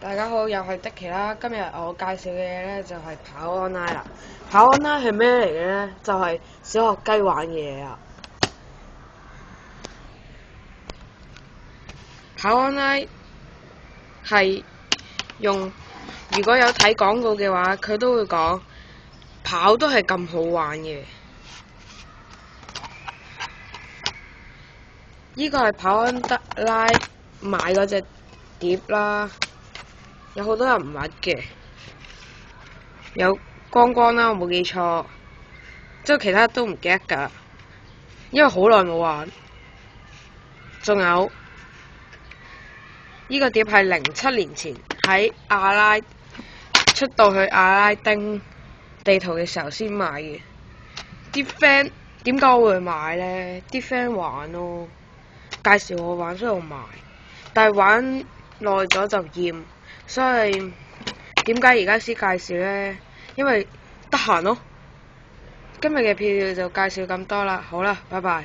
大家好，又係的奇啦。今日我介紹嘅嘢咧就係跑 online 啦。跑 online 係咩嚟嘅咧？就係小學雞玩嘅嘢啊。跑 online 係用，如果有睇廣告嘅話，佢都會講跑都係咁好玩嘅。呢個係跑 online 買嗰隻碟啦。有好多人唔買嘅，有光光啦，我冇記錯，即係其他都唔記得㗎，因為好耐冇玩。仲有呢個碟係07年前喺出到去阿拉丁地圖嘅時候先買嘅。啲 friend 點解我會買呢？啲 friend 玩咯，介紹我玩，所以我買。但係玩耐咗就厭。所以點解而家先介紹呢？因為得閒咯。今日嘅票就介紹咁多啦，好啦，拜拜。